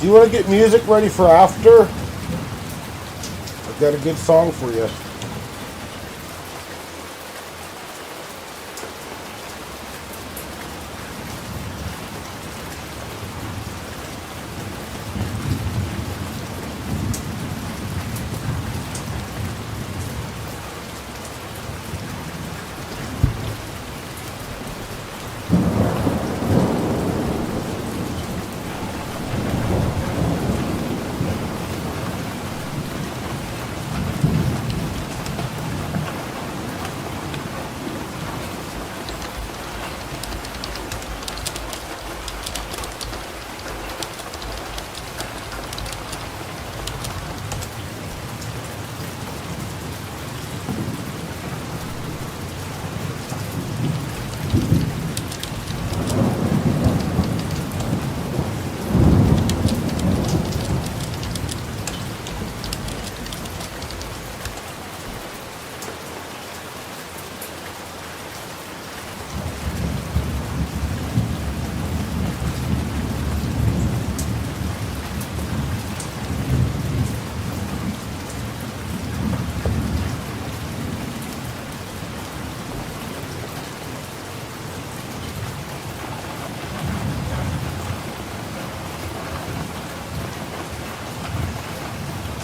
you want to get music ready for after? I've got a good song for you.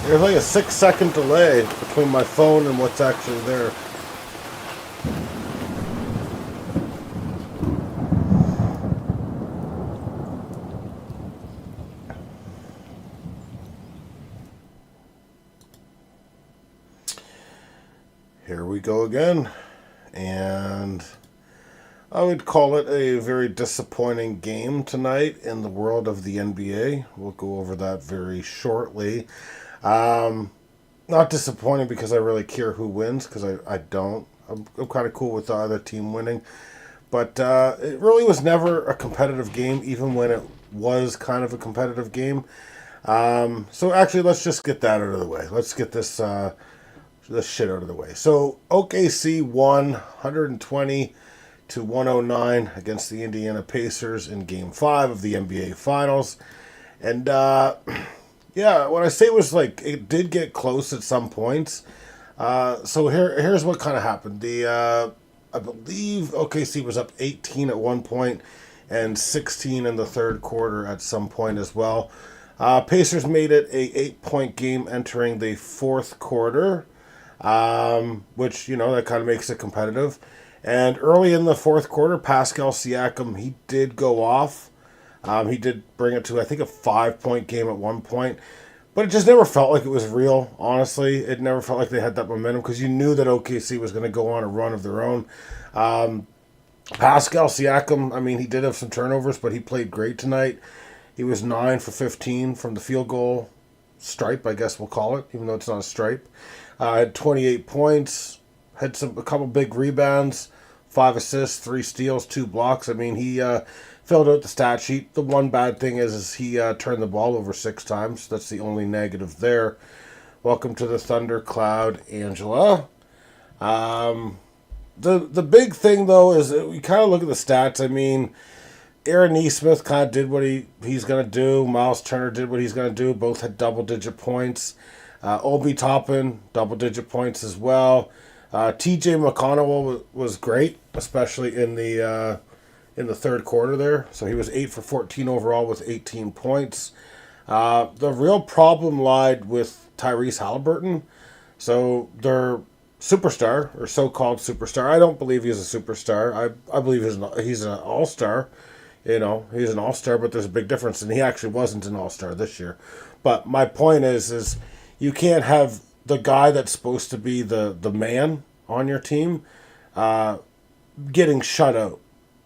There's like a 6-second delay between my phone and what's actually there. Here we go again. And I would call it a very disappointing game tonight in the world of the NBA. We'll go over that very shortly. Not disappointing because I really care who wins, because I don't. I'm kind of cool with the other team winning. But it really was never a competitive game, even when it was kind of a competitive game. So actually, let's just get that out of the way. Let's get this shit out of the way. So OKC won 120-109 against the Indiana Pacers in Game 5 of the NBA Finals. And yeah, when I say it was like, it did get close at some points. So here's what kind of happened. I believe OKC was up 18 at one point and 16 in the third quarter at some point as well. Pacers made it a 8-point game entering the fourth quarter, which, that kind of makes it competitive. And early in the fourth quarter, Pascal Siakam, he did go off. He did bring it to, I think, a 5-point game at one point. But it just never felt like it was real, honestly. It never felt like they had that momentum because you knew that OKC was going to go on a run of their own. Pascal Siakam, I mean, he did have some turnovers, but he played great tonight. He was 9 for 15 from the field goal stripe, I guess we'll call it, even though it's not a stripe. Had 28 points, had a couple big rebounds, 5 assists, 3 steals, 2 blocks. I mean, he filled out the stat sheet. The one bad thing is he turned the ball over 6 times. That's the only negative there. Welcome to the Thundercloud, Angela. The big thing, though, is that we kind of look at the stats. I mean, Aaron Nesmith kind of did what he's going to do. Miles Turner did what he's going to do. Both had double-digit points. Obi Toppin, double-digit points as well. T.J. McConnell was great, especially in the third quarter there. So he was 8 for 14 overall with 18 points. The real problem lied with Tyrese Halliburton. So their superstar, or so-called superstar, I don't believe he's a superstar. I believe he's an all-star. He's an all-star, but there's a big difference, and he actually wasn't an all-star this year. But my point is you can't have the guy that's supposed to be the man on your team getting shut out.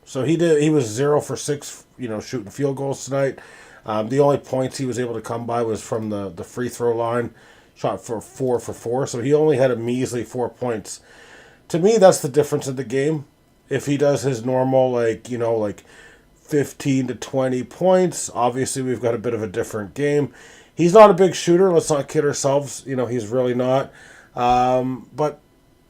So he was 0 for 6, shooting field goals tonight. The only points he was able to come by was from the free throw line, shot for 4 for 4. So he only had a measly 4 points. To me, that's the difference in the game. If he does his normal, 15 to 20 points, obviously we've got a bit of a different game. He's not a big shooter. Let's not kid ourselves. He's really not. But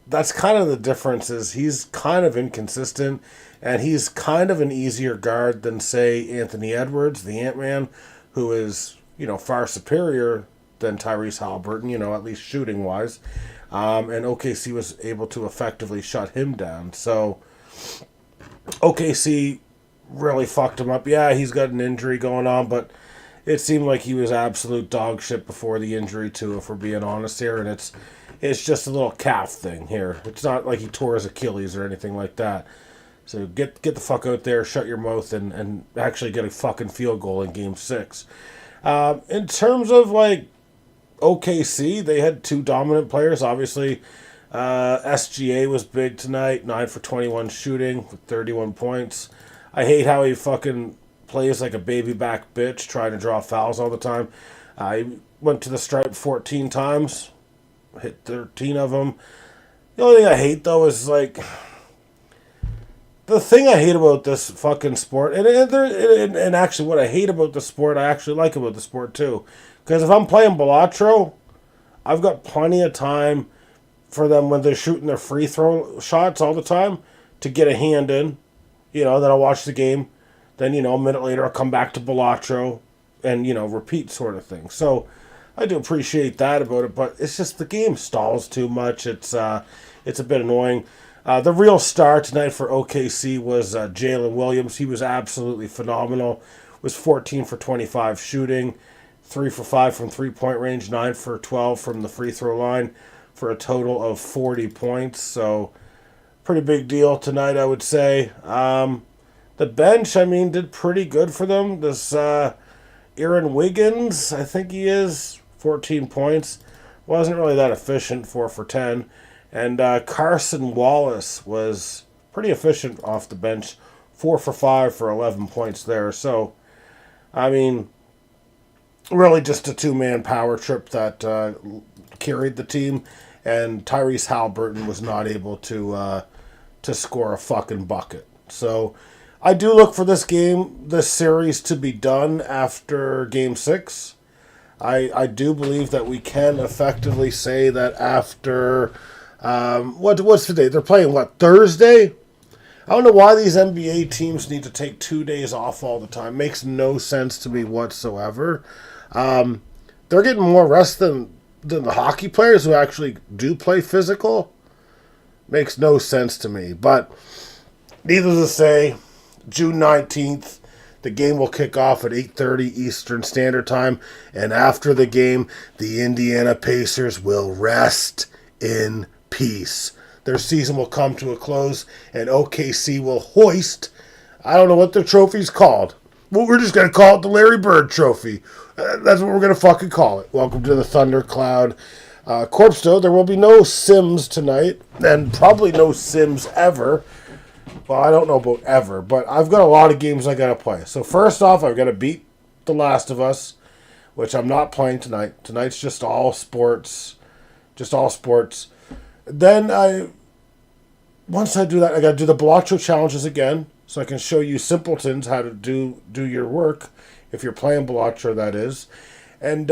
that's kind of the difference, is he's kind of inconsistent, and he's kind of an easier guard than, say, Anthony Edwards, the Ant-Man, who is far superior than Tyrese Halliburton, at least shooting wise. And OKC was able to effectively shut him down. So OKC really fucked him up. Yeah, he's got an injury going on, but it seemed like he was absolute dog shit before the injury too, if we're being honest here. And it's just a little calf thing here. It's not like he tore his Achilles or anything like that. So get the fuck out there, shut your mouth, and actually get a fucking field goal in Game 6. In terms of, OKC, they had two dominant players. Obviously, SGA was big tonight, 9 for 21 shooting with 31 points. I hate how he fucking plays like a baby back bitch, trying to draw fouls all the time. He went to the stripe 14 times, hit 13 of them. The only thing I hate, though, is, the thing I hate about this fucking sport, and actually what I hate about the sport, I actually like about the sport too. Because if I'm playing Balatro, I've got plenty of time for them when they're shooting their free throw shots all the time to get a hand in. Then I'll watch the game. Then, a minute later I'll come back to Balatro and, repeat sort of thing. So I do appreciate that about it, but it's just the game stalls too much. It's a bit annoying. The real star tonight for OKC was Jalen Williams. He was absolutely phenomenal. Was 14 for 25 shooting, 3 for 5 from three-point range, 9 for 12 from the free throw line for a total of 40 points. So pretty big deal tonight, I would say. The bench, did pretty good for them. This Aaron Wiggins, I think he is, 14 points. Wasn't really that efficient, 4 for 10. And Carson Wallace was pretty efficient off the bench, 4 for 5 for 11 points there. So, really just a two-man power trip that carried the team, and Tyrese Halliburton was not able to score a fucking bucket. So, I do look for this series to be done after Game 6. I do believe that we can effectively say that after... what's today? They're playing, Thursday? I don't know why these NBA teams need to take 2 days off all the time. Makes no sense to me whatsoever. They're getting more rest than the hockey players who actually do play physical. Makes no sense to me. But needless to say, June 19th, the game will kick off at 8:30 Eastern Standard Time. And after the game, the Indiana Pacers will rest in peace. Their season will come to a close, and OKC will hoist, I don't know what the trophy's called. Well, we're just going to call it the Larry Bird Trophy. That's what we're going to fucking call it. Welcome to the Thundercloud. Corpstone, there will be no Sims tonight, and probably no Sims ever. Well, I don't know about ever, but I've got a lot of games I got to play. So first off, I've got to beat The Last of Us, which I'm not playing tonight. Tonight's just all sports. Then once I do that, I got to do the Balatro challenges again, so I can show you simpletons how to do your work, if you're playing Balatro, that is. And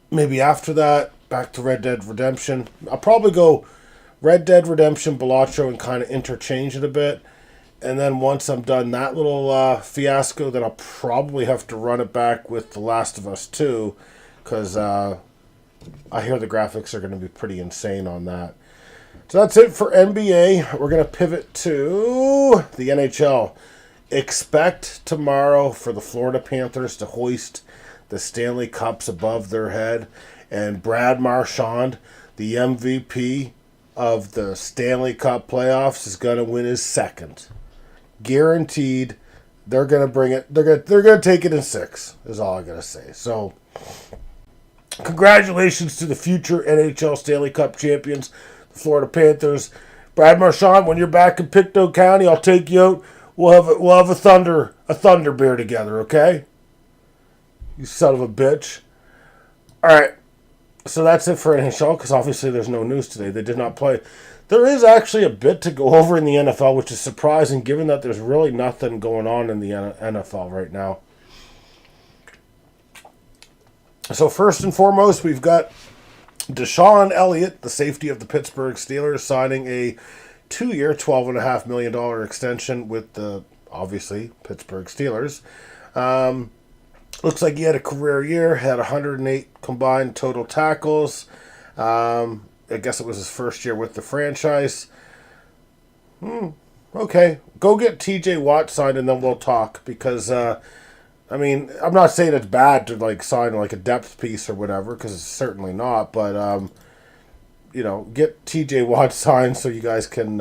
maybe after that, back to Red Dead Redemption. I'll probably go Red Dead Redemption, Balatro, and kind of interchange it a bit. And then once I'm done that little fiasco, then I'll probably have to run it back with The Last of Us 2, because I hear the graphics are going to be pretty insane on that. So that's it for NBA. We're going to pivot to the NHL. Expect tomorrow for the Florida Panthers to hoist the Stanley Cups above their head. And Brad Marchand, the MVP of the Stanley Cup playoffs, is going to win his second. Guaranteed. They're going to bring it. They're going to take it in 6, is all I got to say. So, congratulations to the future NHL Stanley Cup champions, the Florida Panthers. Brad Marchand, when you're back in Pictou County, I'll take you out. We'll have a thunder beer together, okay? You son of a bitch. All right. So that's it for NHL, because obviously there's no news today. They did not play. There is actually a bit to go over in the NFL, which is surprising given that there's really nothing going on in the NFL right now. So first and foremost, we've got Deshaun Elliott, the safety of the Pittsburgh Steelers, signing a 2-year, $12.5 million extension with the, obviously, Pittsburgh Steelers. Looks like he had a career year, had 108 combined total tackles. I guess it was his first year with the franchise. Okay, go get TJ Watt signed and then we'll talk because I mean, I'm not saying it's bad to like sign like a depth piece or whatever because it's certainly not, but get TJ Watt signed so you guys can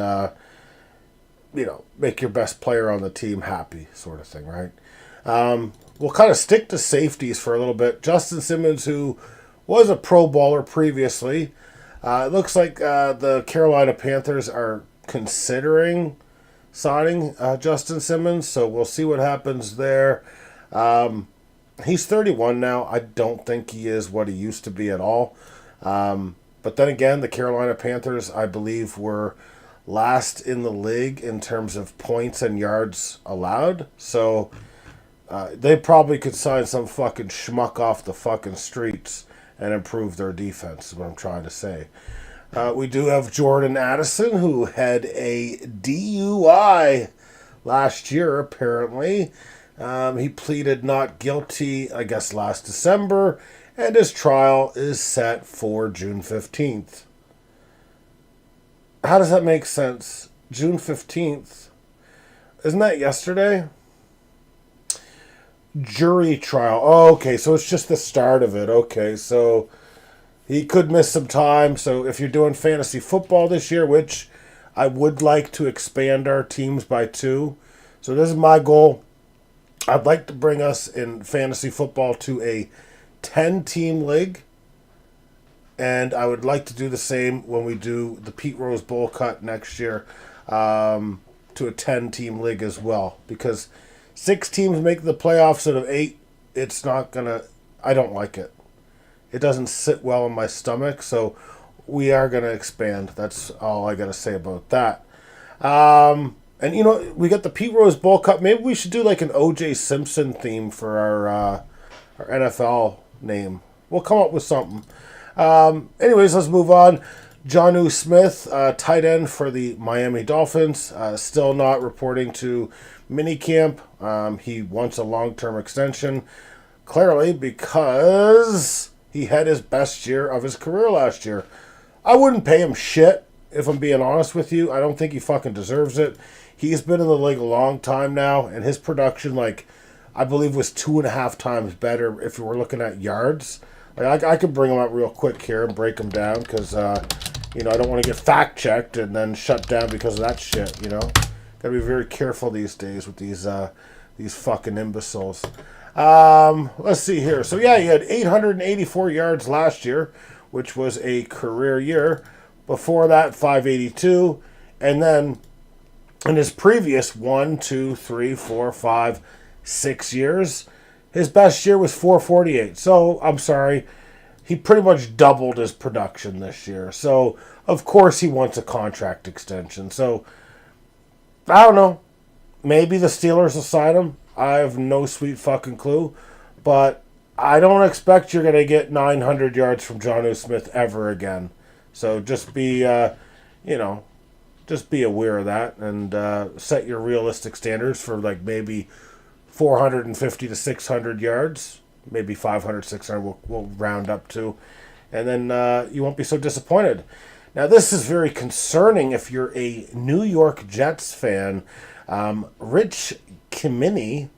make your best player on the team happy, sort of thing, right? We'll kind of stick to safeties for a little bit. Justin Simmons, who was a Pro Bowler previously, it looks like the Carolina Panthers are considering signing Justin Simmons, so we'll see what happens there. He's 31 now. I don't think he is what he used to be at all. But then again, the Carolina Panthers, I believe, were last in the league in terms of points and yards allowed. So they probably could sign some fucking schmuck off the fucking streets and improve their defense, is what I'm trying to say. We do have Jordan Addison, who had a DUI last year, apparently. He pleaded not guilty, I guess, last December, and his trial is set for June 15th. How does that make sense? June 15th? Isn't that yesterday? Jury trial. Oh, okay, so it's just the start of it. Okay, so he could miss some time. So if you're doing fantasy football this year, which I would like to expand our teams by 2. So this is my goal. I'd like to bring us in fantasy football to a 10-team league. And I would like to do the same when we do the Pete Rose Bowl cut next year to a 10-team league as well. Because 6 teams make the playoffs out of 8. It's not going to... I don't like it. It doesn't sit well in my stomach. So we are going to expand. That's all I got to say about that. And, we got the Pete Rose Bowl Cup. Maybe we should do like an O.J. Simpson theme for our NFL name. We'll come up with something. Anyways, let's move on. Jonnu Smith, tight end for the Miami Dolphins, still not reporting to minicamp. He wants a long-term extension, clearly because he had his best year of his career last year. I wouldn't pay him shit, if I'm being honest with you. I don't think he fucking deserves it. He's been in the league a long time now, and his production, I believe, was 2.5 times better if you were looking at yards. I could bring him up real quick here and break him down because, I don't want to get fact-checked and then shut down because of that shit, Gotta be very careful these days with these fucking imbeciles. Let's see here. So, yeah, he had 884 yards last year, which was a career year. Before that, 582. And then in his previous 1, 2, 3, 4, 5, 6 years, his best year was 448. So, I'm sorry, he pretty much doubled his production this year. So, of course, he wants a contract extension. So, I don't know. Maybe the Steelers will sign him. I have no sweet fucking clue. But I don't expect you're going to get 900 yards from Jonnu Smith ever again. So, just be, just be aware of that and set your realistic standards for maybe 450 to 600 yards, maybe 500, 600 we'll round up to, and then you won't be so disappointed. Now, this is very concerning if you're a New York Jets fan. Rich Simini,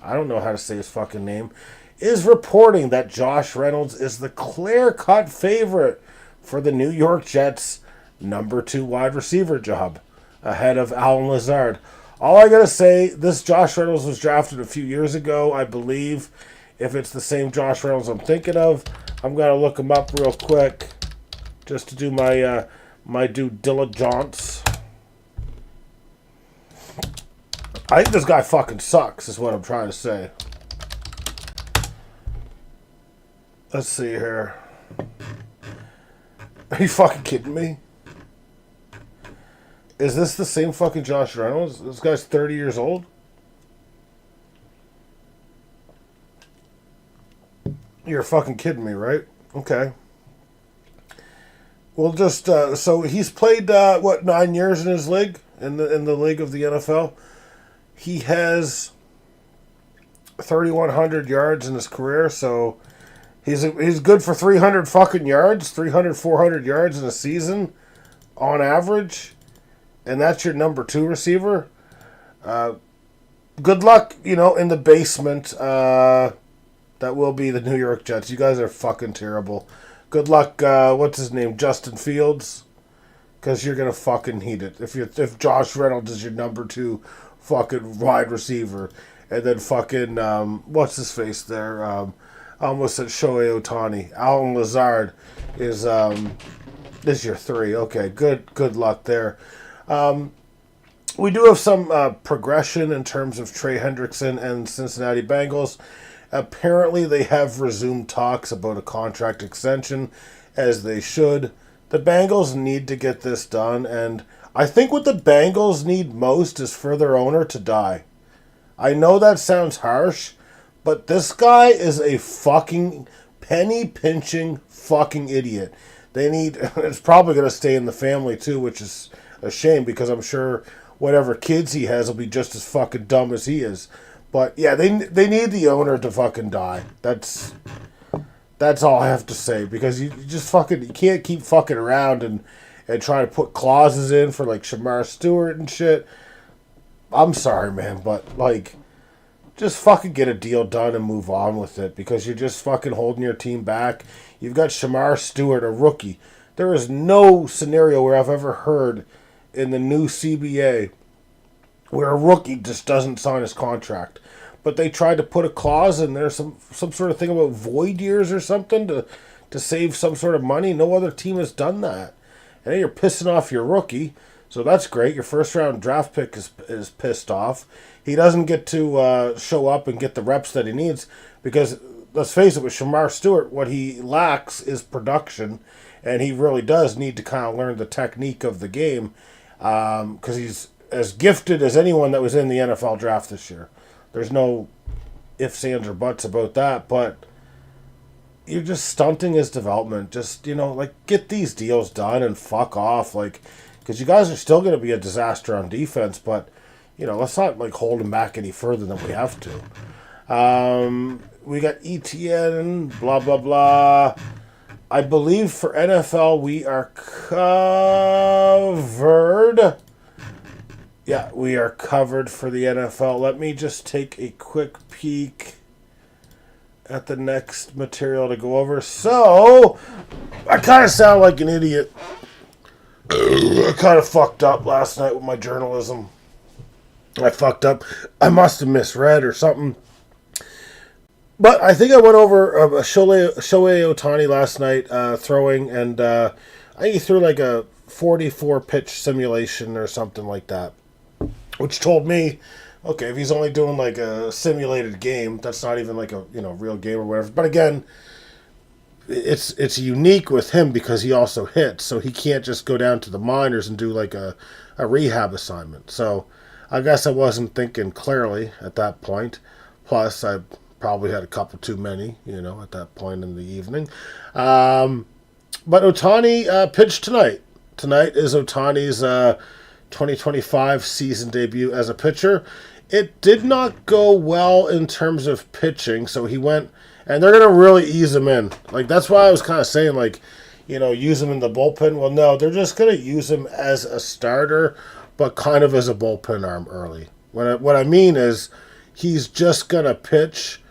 I don't know how to say his fucking name, is reporting that Josh Reynolds is the clear-cut favorite for the New York Jets' number 2 wide receiver job, ahead of Alan Lazard. All I gotta say, this Josh Reynolds was drafted a few years ago, I believe. If it's the same Josh Reynolds I'm thinking of, I'm gonna look him up real quick, just to do my due diligence. I think this guy fucking sucks, is what I'm trying to say. Let's see here. Are you fucking kidding me? Is this the same fucking Josh Reynolds? This guy's 30 years old? You're fucking kidding me, right? Okay. We'll just, so he's played, 9 years in his league? In the league of the NFL? He has 3,100 yards in his career, so he's good for 300 fucking yards, 300, 400 yards in a season on average, and that's your number 2 receiver. Good luck, in the basement. That will be the New York Jets. You guys are fucking terrible. Good luck, what's his name, Justin Fields, because you're going to fucking need it. If Josh Reynolds is your number 2 fucking wide receiver, and then fucking, what's his face there, I almost said Shohei Ohtani. Alan Lazard is your 3. Okay, good luck there. We do have some progression in terms of Trey Hendrickson and Cincinnati Bengals. Apparently, they have resumed talks about a contract extension, as they should. The Bengals need to get this done, and I think what the Bengals need most is for their owner to die. I know that sounds harsh, but this guy is a fucking penny-pinching fucking idiot. It's probably going to stay in the family too, which is a shame, because I'm sure whatever kids he has will be just as fucking dumb as he is. But yeah, they need the owner to fucking die. That's all I have to say, because you can't keep fucking around and trying to put clauses in for like Shamar Stewart and shit. I'm sorry, man, but just fucking get a deal done and move on with it, because you're just fucking holding your team back. You've got Shamar Stewart, a rookie. There is no scenario where I've ever heard in the new CBA where a rookie just doesn't sign his contract. But they tried to put a clause in there, some sort of thing about void years or something to save some sort of money. No other team has done that. And then you're pissing off your rookie, so that's great. Your first-round draft pick is pissed off. He doesn't get to show up and get the reps that he needs, because, let's face it, with Shamar Stewart, what he lacks is production, and he really does need to kind of learn the technique of the game, because he's as gifted as anyone that was in the NFL draft this year. There's no ifs, ands, or buts about that, but you're just stunting his development. Just, get these deals done and fuck off, because you guys are still going to be a disaster on defense, but, let's not, hold him back any further than we have to. We got ETN, blah, blah, blah. I believe for NFL we are covered. Yeah, we are covered for the NFL. Let me just take a quick peek at the next material to go over. So, I kind of sound like an idiot. I kind of fucked up last night with my journalism. I fucked up. I must have misread or something. But I think I went over Shohei Ohtani last night throwing, and I think he threw a 44-pitch simulation or something like that. Which told me, okay, if he's only doing a simulated game, that's not even a real game or whatever. But again, it's unique with him because he also hits, so he can't just go down to the minors and do a rehab assignment. So I guess I wasn't thinking clearly at that point. Plus, I probably had a couple too many, at that point in the evening. But Ohtani pitched tonight. Tonight is Ohtani's 2025 season debut as a pitcher. It did not go well in terms of pitching, so he went, and they're going to really ease him in. That's why I was kind of saying, use him in the bullpen. Well, no, they're just going to use him as a starter, but kind of as a bullpen arm early. What I mean is, he's just going to pitch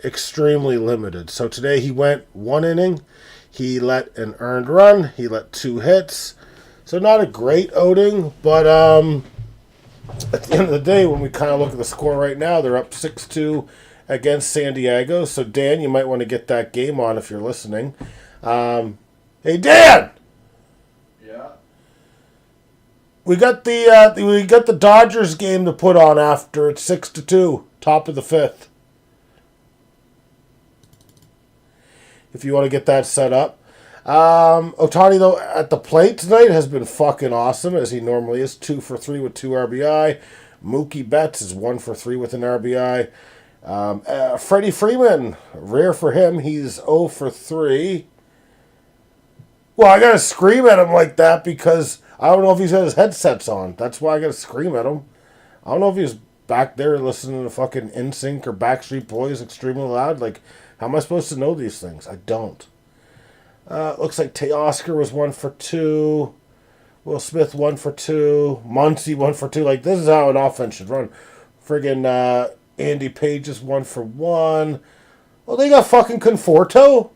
extremely limited. So today he went 1 inning. He let an earned run. He let 2 hits. So not a great outing, but at the end of the day, when we kind of look at the score right now, they're up 6-2 against San Diego. So Dan, you might want to get that game on if you're listening. Hey Dan! Yeah. We got the Dodgers game to put on after. It's 6-2, top of the 5th. If you want to get that set up. Ohtani, though, at the plate tonight has been fucking awesome, as he normally is. 2 for 3 with 2 RBI. Mookie Betts is 1 for 3 with an RBI. Freddie Freeman, rare for him, he's 0 for 3. Well, I gotta scream at him like that because I don't know if he's got his headsets on. That's why I gotta scream at him. I don't know if he's back there listening to fucking NSYNC or Backstreet Boys extremely loud. Like, how am I supposed to know these things? I don't. Looks like Teoscar was 1 for 2. Will Smith 1 for 2. Muncie 1 for 2. Like, this is how an offense should run. Friggin' Andy Page is 1 for 1. Well, they got fucking Conforto.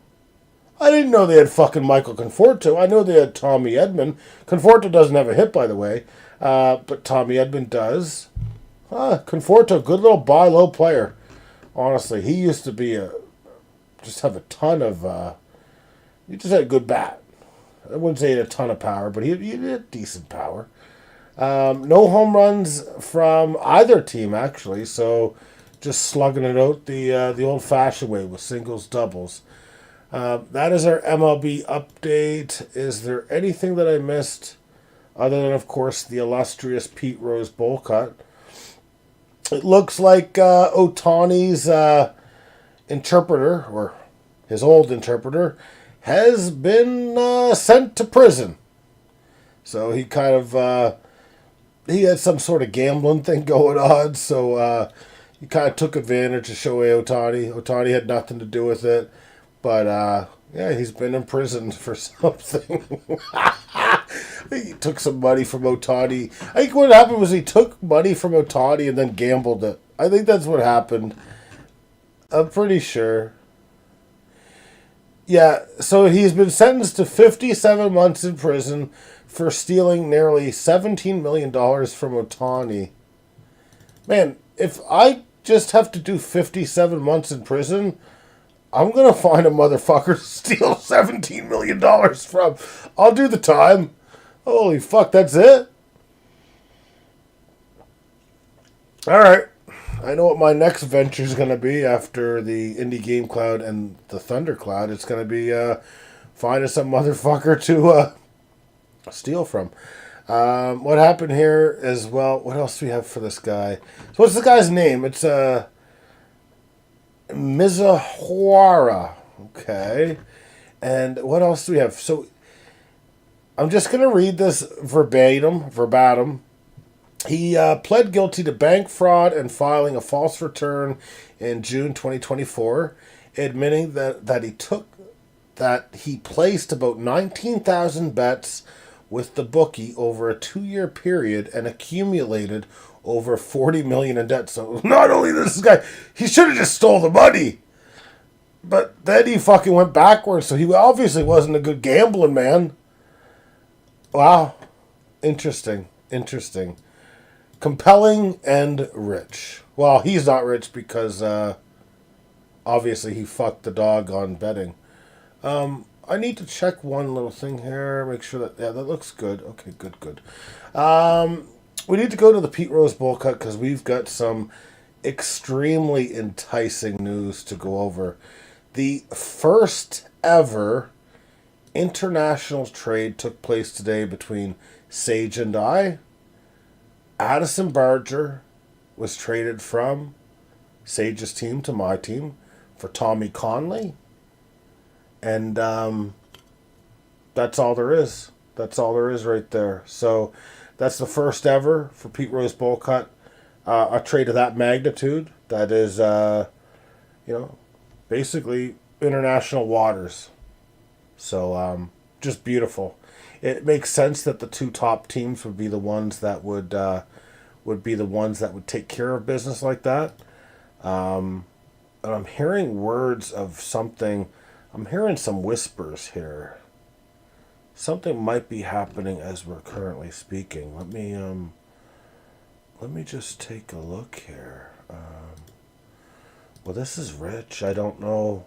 I didn't know they had fucking Michael Conforto. I know they had Tommy Edman. Conforto doesn't have a hit, by the way. But Tommy Edman does. Conforto, good little buy low player. Honestly, he used to be just have a ton of... he just had a good bat. I wouldn't say he had a ton of power, but he had decent power. No home runs from either team, actually. So just slugging it out the old-fashioned way with singles, doubles. That is our MLB update. Is there anything that I missed other than, of course, the illustrious Pete Rose bowl cut? It looks like Ohtani's interpreter, or his old interpreter, has been sent to prison. So he kind of, he had some sort of gambling thing going on, so he kind of took advantage of Shohei Ohtani. Ohtani had nothing to do with it. But, yeah, he's been imprisoned for something. He took some money from Ohtani. I think what happened was he took money from Ohtani and then gambled it. I think that's what happened. I'm pretty sure. Yeah, so he's been sentenced to 57 months in prison for stealing nearly $17 million from Ohtani. Man, if I just have to do 57 months in prison... I'm going to find a motherfucker to steal $17 million from. I'll do the time. Holy fuck, that's it? Alright. I know what my next venture is going to be after the Indie Game Cloud and the Thunder Cloud. It's going to be finding some motherfucker to steal from. What happened here is, well, what else do we have for this guy? So what's the guy's name? It's Mizahara. Okay. And what else do we have? So I'm just going to read this verbatim. He pled guilty to bank fraud and filing a false return in June 2024, admitting that he placed about 19,000 bets with the bookie over a 2-year period and accumulated over $40 million in debt. So not only this guy, he should have just stole the money. But then he fucking went backwards, so he obviously wasn't a good gambling man. Wow. Interesting. Compelling and rich. Well, he's not rich because obviously he fucked the dog on betting. I need to check one little thing here, make sure that, yeah, that looks good. Okay, good. We need to go to the Pete Rose Bowl Cut because we've got some extremely enticing news to go over. The first ever international trade took place today between Sage and I. Addison Barger was traded from Sage's team to my team for Tommy Conley. And that's all there is. That's all there is right there. So that's the first ever for Pete Rose Bowl Cut. A trade of that magnitude. That is, basically international waters. So just beautiful. It makes sense that the two top teams would be the ones that would take care of business like that. And I'm hearing words of something. I'm hearing some whispers here. Something might be happening as we're currently speaking. Let me just take a look here. Well, this is rich. I don't know.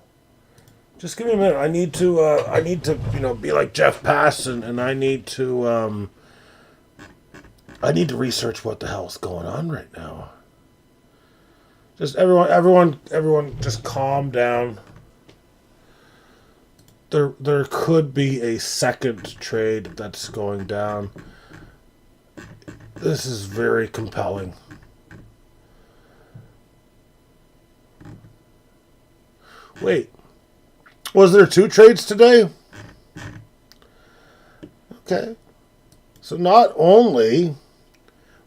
Just give me a minute. I need to, be like Jeff Pass, and I need to research what the hell's going on right now. Just everyone, just calm down. There could be a second trade that's going down. This is very compelling. Wait. Was there 2 trades today? Okay. So not only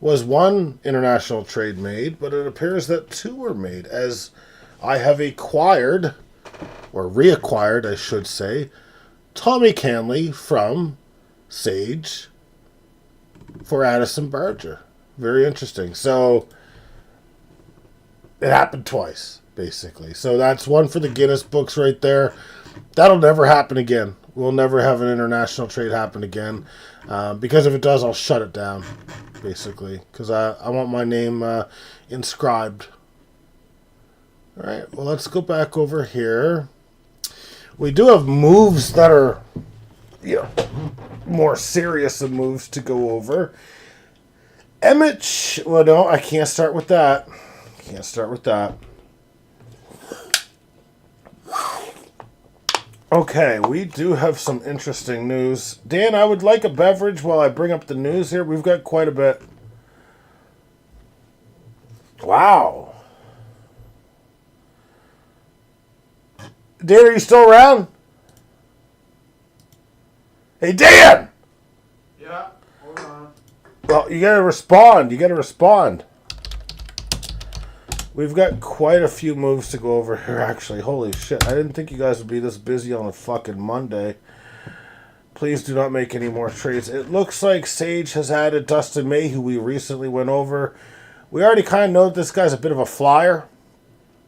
was one international trade made, but it appears that two were made, as I have acquired, or reacquired, I should say, Tommy Canley from Sage for Addison Barger. Very interesting. So, it happened twice, basically. So that's one for the Guinness books right there. That'll never happen again. We'll never have an international trade happen again. Because if it does, I'll shut it down, basically. Because I want my name inscribed. All right, well, let's go back over here. We do have moves that are, more serious moves to go over. Emmett, well, no, I can't start with that. Can't start with that. Okay, we do have some interesting news. Dan, I would like a beverage while I bring up the news here. We've got quite a bit. Wow. Dan, are you still around? Hey, Dan! Yeah, hold on. Well, you gotta respond. You gotta respond. We've got quite a few moves to go over here, actually. Holy shit. I didn't think you guys would be this busy on a fucking Monday. Please do not make any more trades. It looks like Sage has added Dustin May, who we recently went over. We already kind of know that this guy's a bit of a flyer.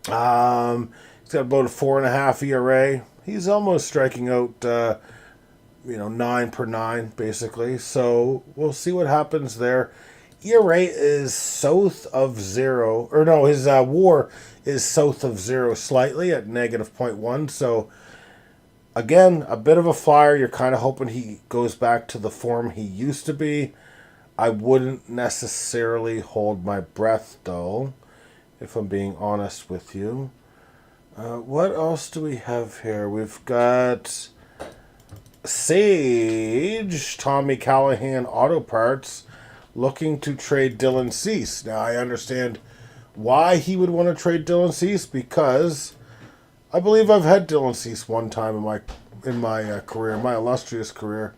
He's got about a 4.5 ERA. He's almost striking out, 9 per 9, basically. So we'll see what happens there. ERA is south of 0. Or no, his WAR is south of 0 slightly at negative 0.1. So, again, a bit of a flyer. You're kind of hoping he goes back to the form he used to be. I wouldn't necessarily hold my breath, though, if I'm being honest with you. What else do we have here? We've got Sage, Tommy Callahan Auto Parts, looking to trade Dylan Cease. Now, I understand why he would want to trade Dylan Cease, because I believe I've had Dylan Cease one time in my career, my illustrious career,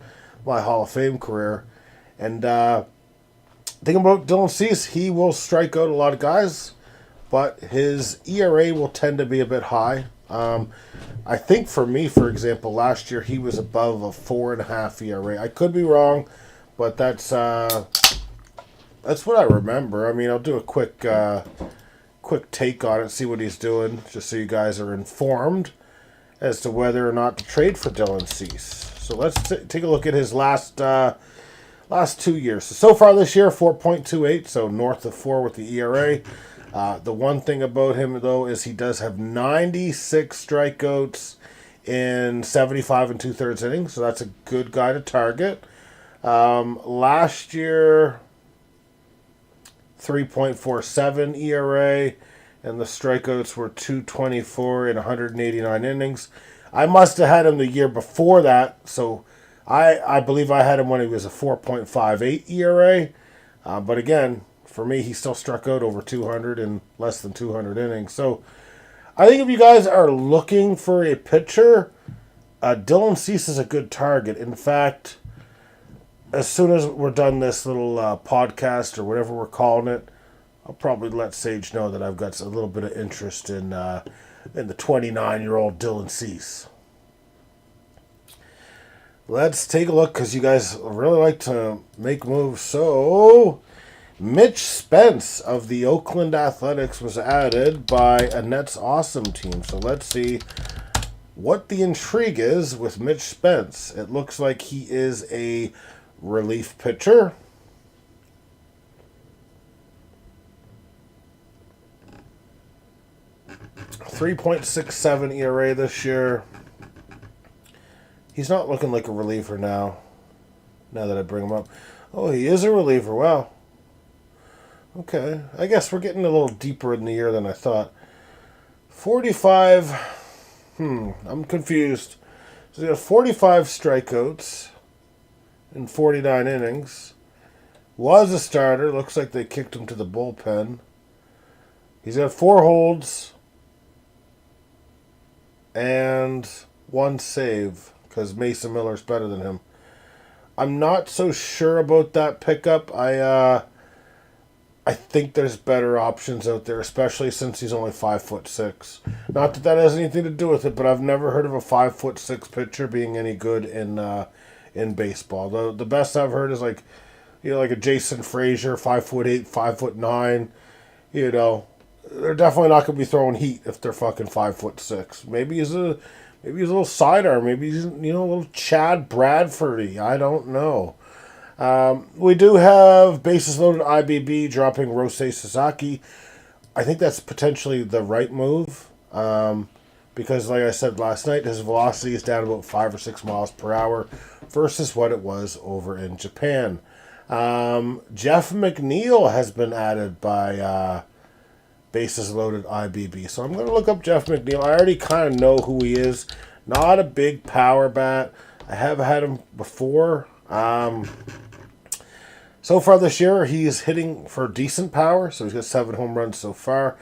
my Hall of Fame career. And thinking about Dylan Cease, he will strike out a lot of guys, but his ERA will tend to be a bit high. I think for me, for example, last year he was above a 4.5 ERA. I could be wrong, but that's what I remember. I mean, I'll do a quick take on it, see what he's doing, just so you guys are informed as to whether or not to trade for Dylan Cease. So let's take a look at his last 2 years. So far this year, 4.28, so north of 4 with the ERA. The one thing about him, though, is he does have 96 strikeouts in 75 and 2/3 innings, so that's a good guy to target. Last year, 3.47 ERA, and the strikeouts were 224 in 189 innings. I must have had him the year before that, so I believe I had him when he was a 4.58 ERA. But again, for me, he still struck out over 200 in less than 200 innings. So I think if you guys are looking for a pitcher, Dylan Cease is a good target. In fact, as soon as we're done this little podcast or whatever we're calling it, I'll probably let Sage know that I've got a little bit of interest in the 29-year-old Dylan Cease. Let's take a look, because you guys really like to make moves. So, Mitch Spence of the Oakland Athletics was added by Annette's Awesome team. So let's see what the intrigue is with Mitch Spence. It looks like he is a relief pitcher. .67 ERA this year. He's not looking like a reliever now that I bring him up. Oh, he is a reliever. Wow. Okay. I guess we're getting a little deeper in the year than I thought. 45. I'm confused. So he got 45 strikeouts in 49 innings. Was a starter. Looks like they kicked him to the bullpen. He's got 4 holds and 1 save, because Mason Miller's better than him. I'm not so sure about that pickup. I I think there's better options out there, especially since he's only 5'6". Not that that has anything to do with it, but I've never heard of a 5'6" pitcher being any good in baseball. The best I've heard is like like a Jason Frazier, 5'8", 5'9". They're definitely not going to be throwing heat if they're fucking 5'6". Maybe he's a little sidearm. Maybe he's a little Chad Bradfordy. I don't know. We do have bases loaded IBB dropping Rosei Sasaki. I think that's potentially the right move because, like I said last night, his velocity is down about 5 or 6 miles per hour versus what it was over in Japan. Jeff McNeil has been added by bases loaded IBB. So I'm going to look up Jeff McNeil. I already kind of know who he is. Not a big power bat. I have had him before. So far this year, he's hitting for decent power. So he's got 7 home runs so far.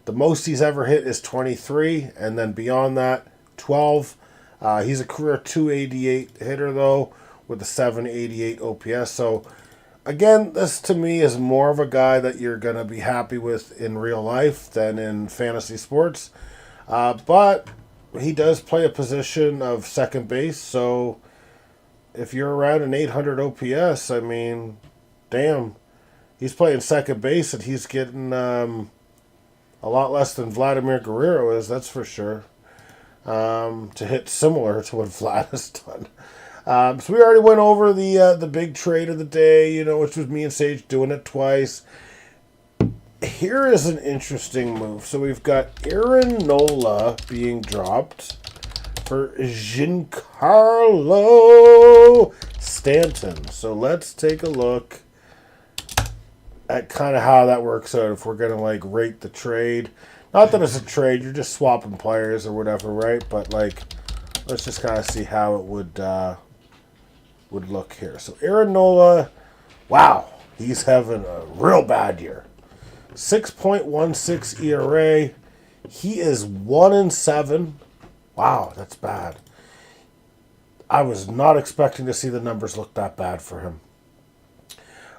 The most he's ever hit is 23. And then beyond that, 12. He's a career 288 hitter, though, with a 788 OPS. So, again, this to me is more of a guy that you're going to be happy with in real life than in fantasy sports. But he does play a position of second base. So, if you're around an 800 OPS, I mean, damn, he's playing second base and he's getting a lot less than Vladimir Guerrero is, that's for sure. To hit similar to what Vlad has done. So we already went over the big trade of the day, which was me and Sage doing it twice. Here is an interesting move. So we've got Aaron Nola being dropped for Giancarlo Stanton. So let's take a look at kind of how that works out if we're going to rate the trade. Not that it's a trade, you're just swapping players or whatever, right? But let's just kind of see how it would look here. So Aaron Nola, wow, he's having a real bad year. 6.16 ERA. He is 1-7. Wow, that's bad. I was not expecting to see the numbers look that bad for him.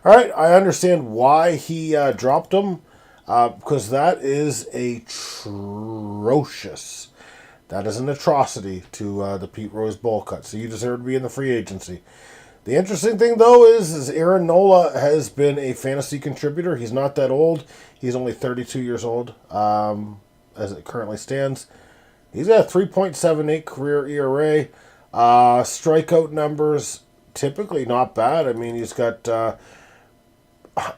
All right, I understand why he dropped him, because that is atrocious. That is an atrocity to the Pete Rose bowl cut. So you deserve to be in the free agency. The interesting thing, though, is Aaron Nola has been a fantasy contributor. He's not that old. He's only 32 years old as it currently stands. He's got a 3.78 career ERA. Strikeout numbers, typically not bad. I mean, he's got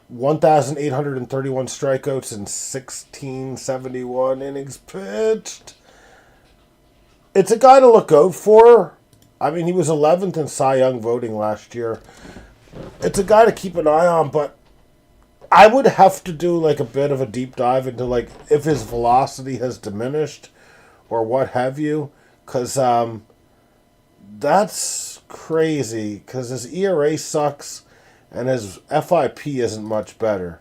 1,831 strikeouts in 1,671 innings pitched. It's a guy to look out for. I mean, he was 11th in Cy Young voting last year. It's a guy to keep an eye on, but I would have to do a bit of a deep dive into if his velocity has diminished or what have you, because that's crazy, because his ERA sucks and his FIP isn't much better.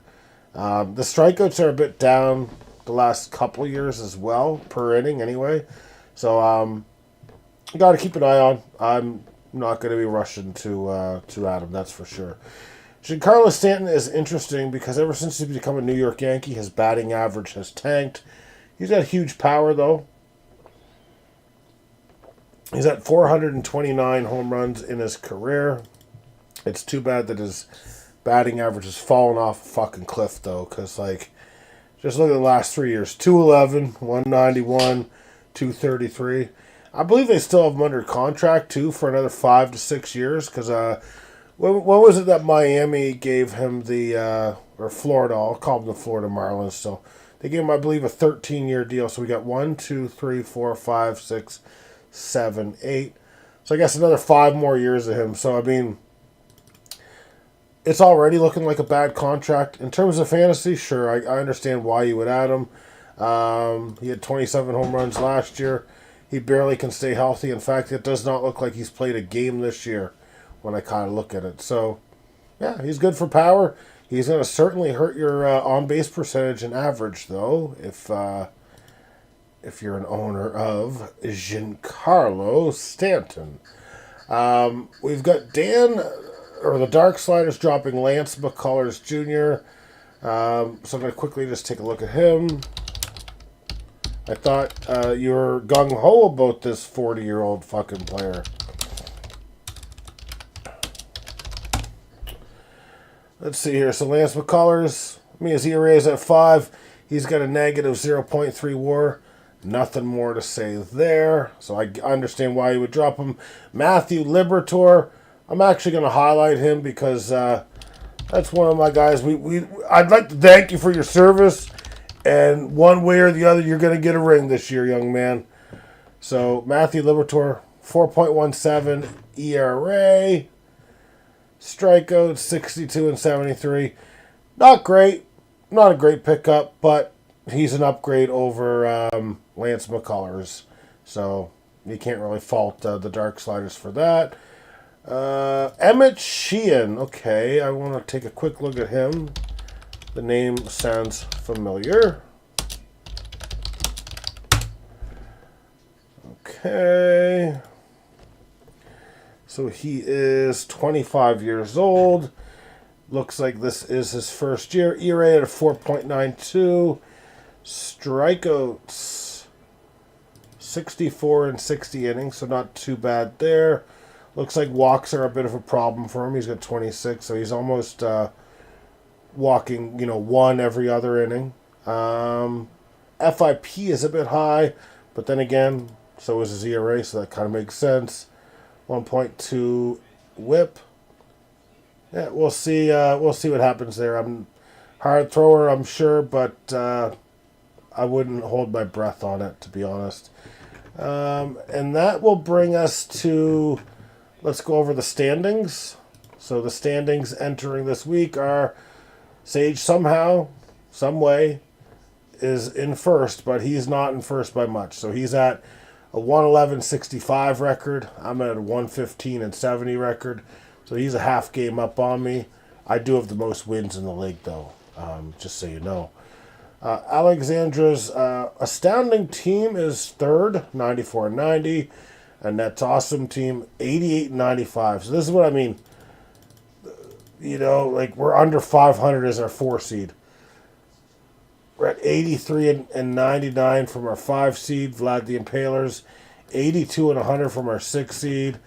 The strikeouts are a bit down the last couple years as well, per inning anyway. So, you got to keep an eye on. I'm not going to be rushing to add him, that's for sure. Giancarlo Stanton is interesting because ever since he's become a New York Yankee, his batting average has tanked. He's got huge power, though. He's at 429 home runs in his career. It's too bad that his batting average has fallen off a fucking cliff, though, because, just look at the last 3 years. 211, 191, 233. I believe they still have him under contract, too, for another 5 to 6 years, because when was it that Miami gave him or Florida, I'll call them the Florida Marlins, so they gave him, I believe, a 13-year deal, so we got 1, 2, 3, 4, 5, 6, 7, 8. So I guess another 5 more years of him. So, I mean, it's already looking like a bad contract. In terms of fantasy, sure, I understand why you would add him. He had 27 home runs last year. He barely can stay healthy. In fact, it does not look like he's played a game this year when I kind of look at it. So, yeah, he's good for power. He's going to certainly hurt your on-base percentage and average, though, if you're an owner of Giancarlo Stanton. We've got the Dark Sliders dropping Lance McCullers Jr. So I'm going to quickly just take a look at him. I thought you were gung-ho about this 40-year-old fucking player. Let's see here. So Lance McCullers, his ERA is at 5. He's got a negative 0.3 WAR. Nothing more to say there. So I understand why you would drop him. Matthew Liberatore, I'm actually going to highlight him because that's one of my guys. I'd like to thank you for your service. And one way or the other, you're going to get a ring this year, young man. So Matthew Liberatore, 4.17 ERA. Strikeouts, 62 and 73. Not great. Not a great pickup, but he's an upgrade over Lance McCullers. So you can't really fault the Dark Sliders for that. Emmett Sheehan. Okay, I want to take a quick look at him. The name sounds familiar. Okay. So he is 25 years old. Looks like this is his first year. ERA at a 4.92. Strikeouts, 64 and 60 innings, so not too bad there. Looks like walks are a bit of a problem for him. He's got 26, so he's almost walking, one every other inning. FIP is a bit high, but then again, so is his ERA, so that kind of makes sense. 1.2 WHIP. Yeah, we'll see. We'll see what happens there. I'm hard thrower, I'm sure, but I wouldn't hold my breath on it, to be honest. And that will bring us to. Let's go over the standings. So the standings entering this week are Sage somehow, some way, is in first, but he's not in first by much. So he's at a 111.65 record. I'm at a 115.70 record. So he's a half game up on me. I do have the most wins in the league, though, just so you know. Alexandra's astounding team is third, 94.90. And that's awesome team, 88.95. So this is what I mean. We're under 500 as our 4 seed. We're at 83 and 99 from our 5 seed, Vlad the Impalers. 82 and 100 from our 6 seed.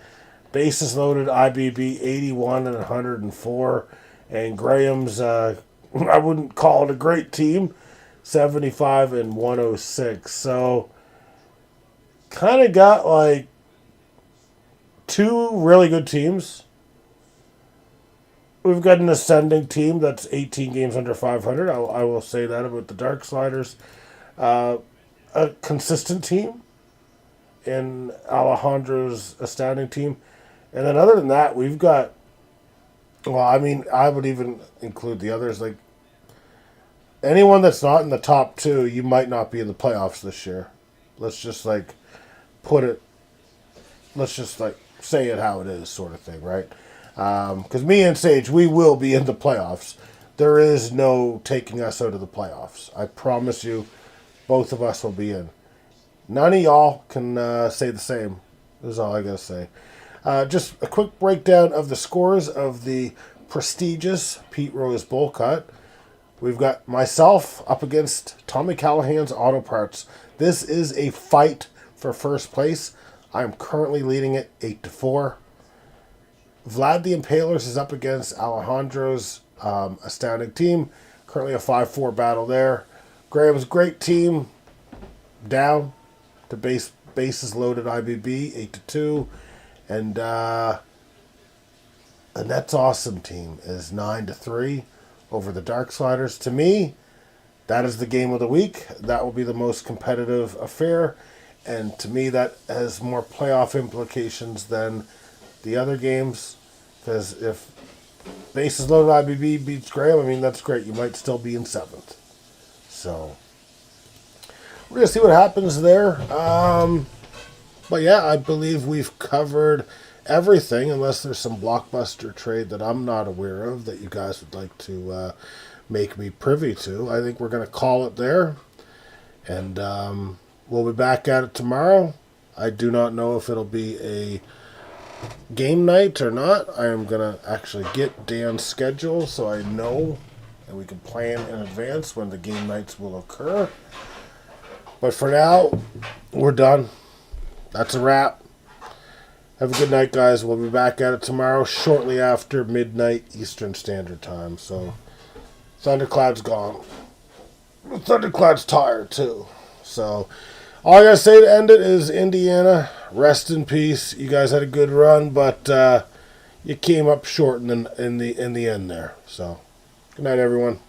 Bases loaded, IBB, 81 and 104. And Graham's, I wouldn't call it a great team, 75 and 106. So, kind of got like 2 really good teams. We've got an ascending team that's 18 games under 500. I will say that about the Dark Sliders. A consistent team in Alejandro's astounding team. And then other than that, we've got, I would even include the others. Like, anyone that's not in the top 2, you might not be in the playoffs this year. Let's just, say it how it is, sort of thing, right? Because me and Sage, we will be in the playoffs. There is no taking us out of the playoffs. I promise you, both of us will be in. None of y'all can say the same. This is all I got to say. Just a quick breakdown of the scores of the prestigious Pete Rose Bowl Cut. We've got myself up against Tommy Callahan's Auto Parts. This is a fight for first place. I am currently leading it 8-4. Vlad the Impalers is up against Alejandro's astounding team. Currently a 5-4 battle there. Graham's great team down to bases loaded IBB 8-2. And that's awesome team is 9-3 over the Dark Sliders. To me, that is the game of the week. That will be the most competitive affair. And to me, that has more playoff implications than the other games. Because if bases loaded IBB beats Graham, that's great. You might still be in 7th. So, we're going to see what happens there. But yeah, I believe we've covered everything, unless there's some blockbuster trade that I'm not aware of that you guys would like to make me privy to. I think we're going to call it there. And we'll be back at it tomorrow. I do not know if it'll be a game night or not. I am going to actually get Dan's schedule so I know and we can plan in advance when the game nights will occur. But for now, we're done. That's a wrap. Have a good night, guys. We'll be back at it tomorrow shortly after midnight Eastern Standard Time. So, Thundercloud's gone. Thundercloud's tired, too. So, all I gotta say to end it is Indiana, rest in peace. You guys had a good run, but you came up short in the end there. So, good night, everyone.